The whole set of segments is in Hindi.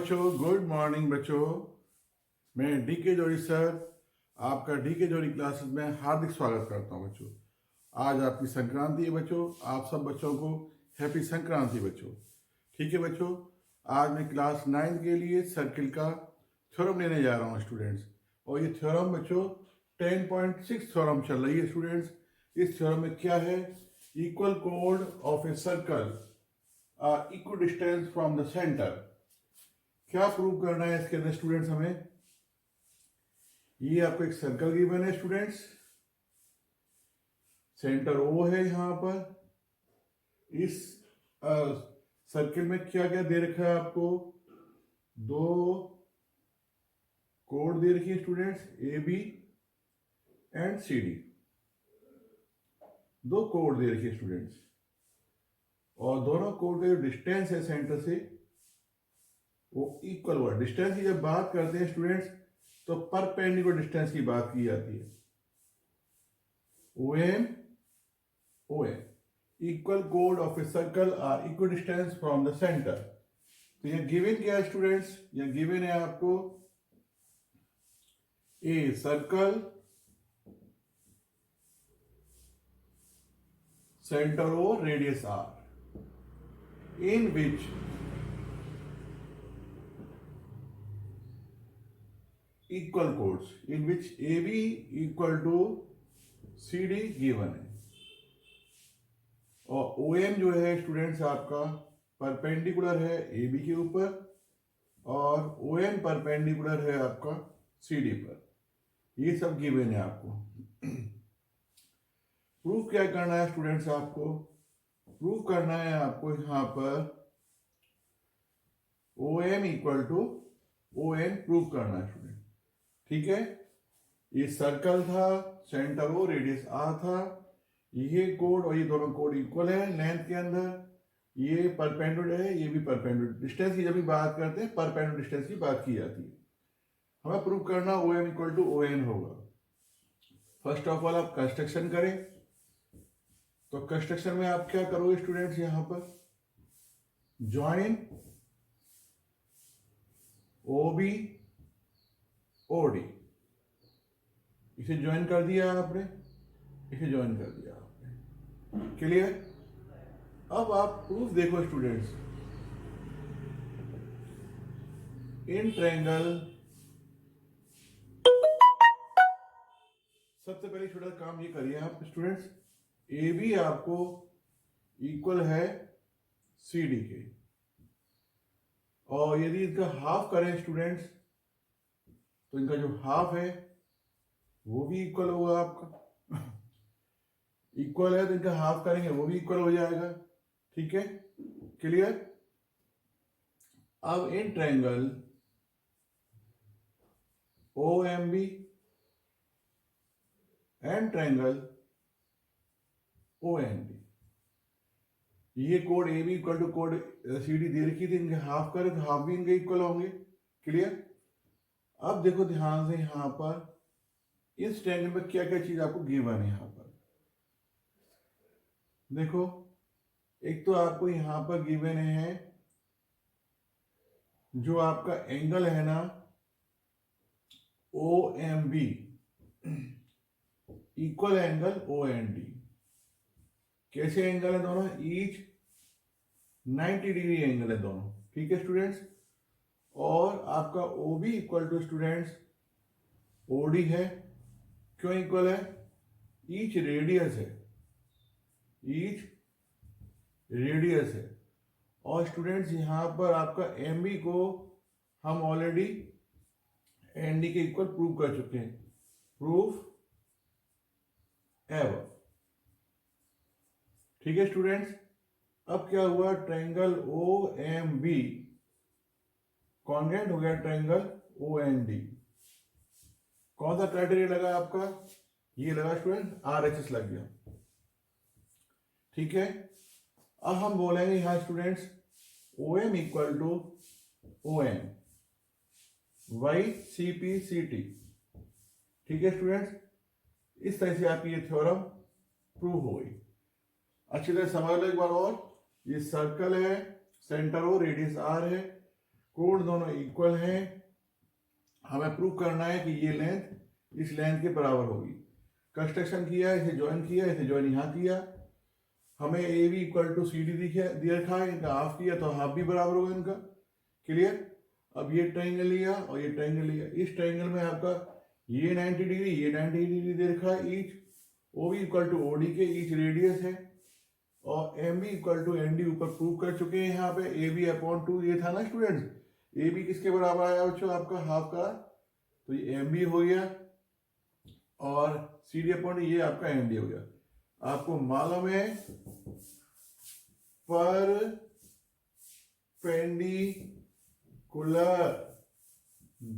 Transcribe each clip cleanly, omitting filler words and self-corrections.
बच्चों, गुड मॉर्निंग बच्चों। मैं डीके जोड़ी सर आपका डीके जोड़ी क्लासेस में हार्दिक स्वागत करता हूं बच्चों। आज आपकी संक्रांति है बच्चों। आप सब बच्चों को हैप्पी संक्रांति बच्चों। ठीक है बच्चों, आज मैं क्लास 9 के लिए सर्किल का थ्योरम लेने जा रहा हूं स्टूडेंट्स। और ये थ्योरम बच्चों 10.6 थ्योरम चल रही है स्टूडेंट्स। इस थ्योरम में क्या है? इक्वल कोड of a circle equal distance from the centre. क्या प्रूव करना है इसके अंदर स्टूडेंट्स हमें? ये आपको एक सर्कल गिवन है स्टूडेंट्स, सेंटर ओ है यहां पर। इस सर्किल में क्या क्या दे रखा है आपको? दो कोड दे रखी है students, A B and C D. दो कोड दे रखी है स्टूडेंट्स, और दोनों कोड का जो डिस्टेंस है सेंटर से वो इक्वल हुआ। डिस्टेंस की जब बात करते हैं स्टूडेंट्स तो परपेंडिकुलर डिस्टेंस की बात की जाती है। ओ एम इक्वल कोड of a circle are equal distance from the centre. तो ये गिवन क्या है स्टूडेंट्स? ये गिवन है आपको a circle centre O radius R in which equal chords in which A B equal to C D given है। और ओ एम जो है स्टूडेंट्स आपका परपेंडिकुलर है ए बी के ऊपर, और ओ एम परपेंडिकुलर है आपका सी डी पर। ये सब गिवन है आपको। प्रूफ क्या करना है स्टूडेंट्स? आपको प्रूफ करना है आपको यहां पर O M equal to O N proof करना है स्टूडेंट। ठीक है, ये सर्कल था, सेंटर ओ रेडियस आर था। ये कोड और ये दोनों कोड इक्वल है लेंथ के अंदर। ये परपेंडिकुलर है, ये भी परपेंडिकुलर। डिस्टेंस की जब भी बात करते हैं परपेंडिकुलर डिस्टेंस की बात की जाती है। हमें प्रूव करना O M equal to O N होगा। फर्स्ट ऑफ ऑल आप कंस्ट्रक्शन करें। तो कंस्ट्रक्शन में आप क्या करोगे स्टूडेंट्स? यहां पर join O B O D. इसे ज्वाइन कर दिया आपने, इसे ज्वाइन कर दिया आपने। क्लियर? अब आप प्रूफ देखो स्टूडेंट्स। इन ट्रायंगल सबसे पहले छोटा काम ये करिए आप स्टूडेंट्स, ए बी आपको इक्वल है सी डी के, और यदि इनका हाफ करें स्टूडेंट्स तो इनका जो हाफ है वो भी इक्वल होगा आपका। इक्वल है तो इनका हाफ करेंगे वो भी इक्वल हो जाएगा। ठीक है, क्लियर? अब इन triangle O M B and triangle O N B, ये code A B equal to code C D दे रखी थी। इनके हाफ करें तो हाफ भी इनके इक्वल होंगे। क्लियर? अब देखो ध्यान से, यहां पर इस ट्रायंगल में क्या क्या चीज आपको गिवन है। यहां पर देखो, एक तो आपको यहां पर गिवन है जो आपका एंगल है ना O M B equal angle O N D. कैसे एंगल है दोनों? ईच 90 डिग्री एंगल है दोनों। ठीक है स्टूडेंट्स? और आपका O B equal to students O D है। क्यों इक्वल है? ईच रेडियस है, ईच रेडियस है। और स्टूडेंट्स यहां पर आपका एम बी को हम ऑलरेडी एन डी के इक्वल प्रूव कर चुके हैं। Proof ever. ठीक है स्टूडेंट्स? अब क्या हुआ? Triangle O M B congruent हो गया ट्रायंगल ओ एन डी। कौन सा क्राइटेरिया लगा आपका? ये लगा स्टूडेंट, आर एच एस लग गया। ठीक है, अब हम बोलेंगे यहां students O M equal to O N by C P C T. ठीक है स्टूडेंट्स? इस तरह से आपकी ये थ्योरम प्रूव हो गई। अच्छी तरह समझ लो एक बार और। ये सर्कल है, सेंटर ओ रेडियस आर है, कोण दोनों इक्वल हैं, हमें प्रूव करना है कि ये लेंथ इस लेंथ के बराबर होगी। कंस्ट्रक्शन किया, इसे ज्वाइन किया, इसे ज्वाइन यहाँ किया, हमें A B equal to C D दे रखा है, इनका हाफ किया तो हाफ भी बराबर होगा इनका। क्लियर। अब ये ट्राइंगल लिया और ये ट्राइंगल लिया, इस ट्राइंगल में आपका ये 90 डिग्री, ये 90 डिग्री दे रखा है each. O B equal to O D के ईच रेडियस है, और M B equal to N D ऊपर प्रूव कर चुके हैं यहाँ पे। ए बी अपॉन 2 ये था ना स्टूडेंट्स, ए बी किसके बराबर आया बच्चों, आपका हाफ का, तो ये एम बी हो गया, और सी डी अपॉन ये आपका एन डी हो गया। आपको मालूम है perpendicular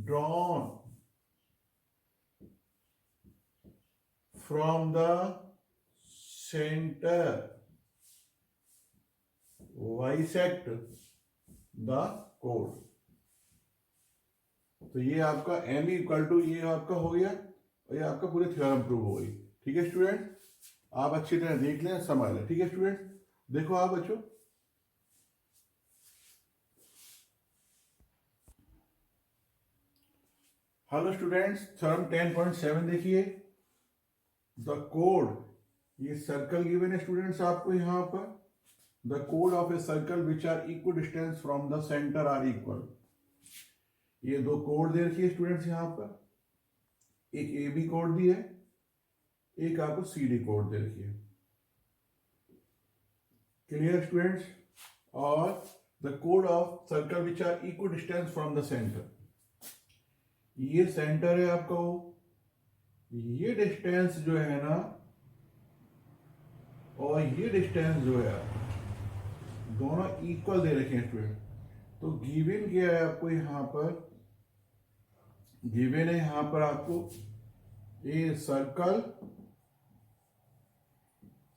drawn from the centre bisect the कोड। तो ये आपका एम इक्वल टू ये आपका हो गया, और ये आपका पूरे थ्योरम प्रूव हो गई। ठीक है स्टूडेंट, आप अच्छी तरह देख लें, समझ लें। ठीक है स्टूडेंट, देखो आप बच्चों, हेलो स्टूडेंट्स, थ्योरम 10.7 देखिए। द कोड, ये सर्कल गिवन है स्टूडेंट्स आपको यहाँ पर। द कोड of a circle which are equal distance from the centre are equal. ये दो कोड दे रखी है स्टूडेंट्स यहाँ पर, एक ए बी कोड दी है, एक आपको सी डी कोड दे रखी है। Clear students. और द कोड of circle which are equal distance from the center, ये सेंटर है आपका, वो ये डिस्टेंस जो है ना, और ये डिस्टेंस जो है आपका, दोनों इक्वल दे रखे हैं स्टूडेंट। तो गिवन क्या है आपको यहाँ पर, गिवन है यहाँ पर आपको ए सर्कल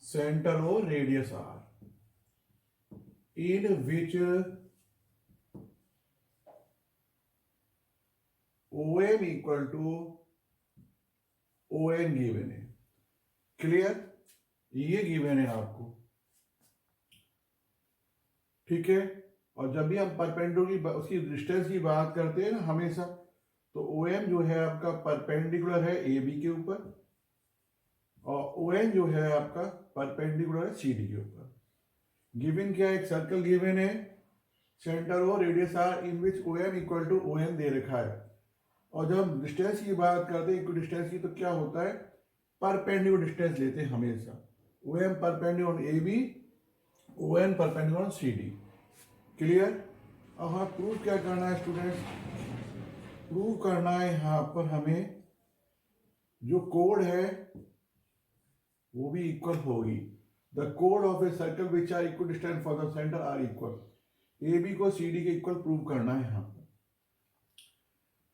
सेंटर और radius R in which O M equal to O N given है। क्लियर, ये गिवन है आपको। ठीक है, और जब भी हम परपेंडिकुलर उसकी डिस्टेंस की बात करते हैं ना हमेशा, तो ओ एम जो है आपका परपेंडिकुलर है ए बी के ऊपर, और ओ एन जो है आपका परपेंडिकुलर है सी डी के ऊपर। गिवन क्या है, एक सर्कल गिवन है, सेंटर और radius R in which O M equal to O N दे रखा है। और जब हम डिस्टेंस की बात करते हैं इक्वल डिस्टेंस की, तो क्या होता है, परपेंडिकुलर डिस्टेंस लेते हैं हमेशा। O M perpendicular A B, O N perpendicular C D. Clear. अब हाँ, प्रूव क्या करना है स्टूडेंट्स, प्रूव करना है यहाँ पर हमें जो कोड है वो भी इक्वल होगी। द कोड of a circle which are equal distance for the centre are equal. A B को सी डी के इक्वल प्रूव करना है यहाँ पर।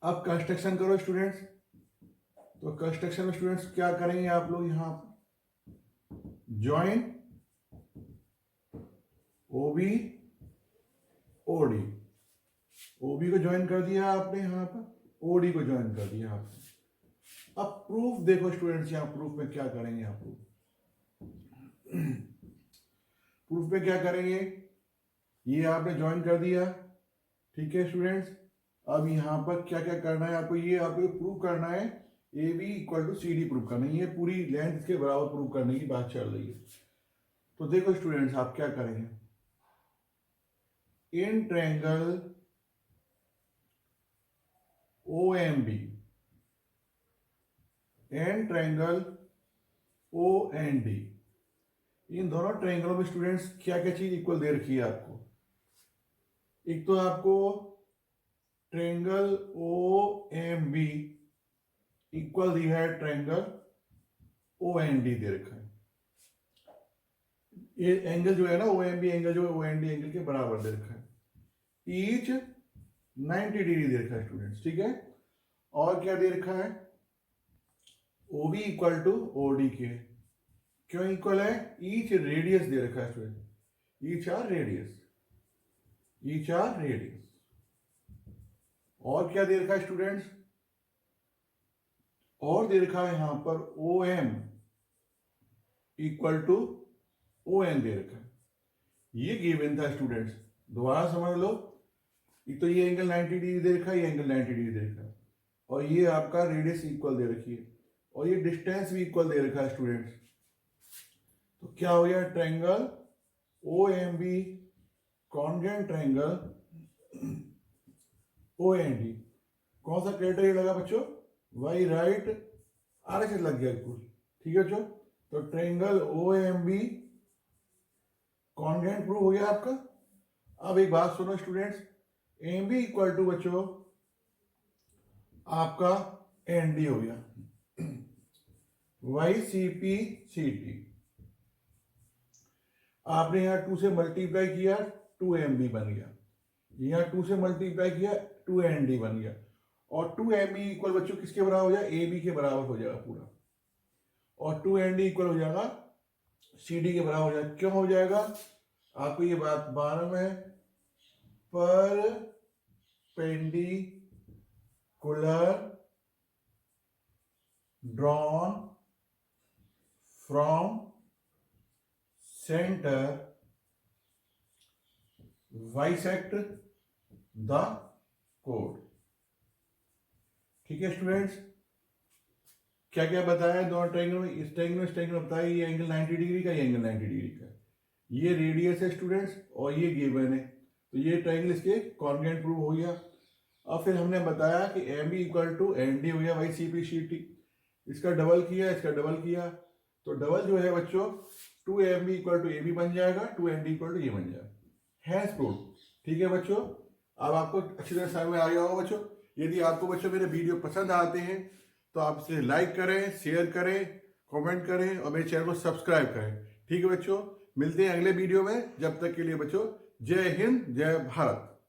अब कंस्ट्रक्शन करो स्टूडेंट्स। तो कंस्ट्रक्शन में स्टूडेंट्स क्या करेंगे आप लोग, यहाँ पर join O B O D, O B को ज्वाइन कर दिया आपने यहाँ पर, ओ डी को ज्वाइन कर दिया आपने। अब प्रूफ देखो स्टूडेंट्स, यहाँ प्रूफ में क्या करेंगे आप लोग, प्रूफ में क्या करेंगे, ये आपने ज्वाइन कर दिया। ठीक है स्टूडेंट्स, अब यहाँ पर क्या क्या करना है आपको, ये आपको प्रूव करना है A B equal to C D prove करना है। ये पूरी लेंथ के बराबर प्रूव करने की बात चल रही है। तो देखो स्टूडेंट्स, आप क्या करेंगे, इन triangle O M B and triangle O N D, इन दोनों ट्रायंगलों में स्टूडेंट्स क्या क्या चीज इक्वल दे रखी है आपको। एक तो आपको triangle O M B equal दिया है ट्रायंगल ओ एन डी दे रखा है। ये एंगल जो है ना, ओ एम बी एंगल जो है ओ एन डी एंगल के बराबर दे रखा है। ईच 90 डिग्री दे रखा है स्टूडेंट्स। ठीक है, और क्या दे रखा है, O B equal to O D के। क्यों इक्वल है, ईच रेडियस दे रखा है student, each are radius, each are radius. और क्या दे रखा है स्टूडेंट्स, और दे रखा है यहां पर O M equal to O N दे रखा है। ये गिवन था स्टूडेंट्स, दोबारा समझ लो। एक तो ये एंगल 90 डिग्री दे रखा है, ये एंगल 90 डिग्री दे रखा है, और ये आपका रेडियस इक्वल दे रखी है, और ये डिस्टेंस भी इक्वल दे रखा है स्टूडेंट्स। तो क्या हो गया, triangle O M B congruent triangle O N D. कौन सा क्राइटेरिया लगा बच्चों, वाई राइट आर एच लग गया कुल, ठीक है बच्चों। तो triangle O M B congruent prove हो गया आपका। अब एक बात सुनो students, M B equal to बच्चों आपका एन डी हो गया, by C P C T. आपने यहां 2 से मल्टीप्लाई किया, 2 एम बी बन गया, यहां 2 से मल्टीप्लाई किया, 2 एन डी बन गया, और 2 एम बी इक्वल बच्चों किसके बराबर हो जाएगा, ए बी के बराबर हो जाएगा पूरा, और 2 एन डी इक्वल हो जाएगा सी डी के बराबर हो जाएगा। क्यों हो जाएगा, आपको ये बात मालूम है, perpendicular drawn from centre bisect the कोड। ठीक है स्टूडेंट्स, क्या क्या बताया दोनों ट्रायंगल में, इस ट्रायंगल में बताया ये एंगल 90 डिग्री का, ये एंगल 90 डिग्री का, ये रेडियस है स्टूडेंट्स, और ये गिवन है, तो ये ट्रायंगल इसके कॉन्ग्रुएंट प्रूव हो गया। अब फिर हमने बताया कि M B equal to N D हो गया, by C P C T, इसका डबल किया, इसका डबल किया, तो डबल जो है बच्चों 2 M B equal to A B बन जाएगा, 2 एन डी इक्वल टू ये बन जाएगा, हैंस प्रूव। ठीक है बच्चों, अब आपको अच्छी तरह समझ में आ गया होगा बच्चों। यदि आपको बच्चों मेरे वीडियो पसंद आते हैं तो आप इसे लाइक करें, शेयर करें, कमेंट करें, और मेरे चैनल को सब्सक्राइब करें। ठीक है बच्चों, मिलते हैं अगले वीडियो में, जब तक के लिए बच्चों जय हिंद, जय भारत।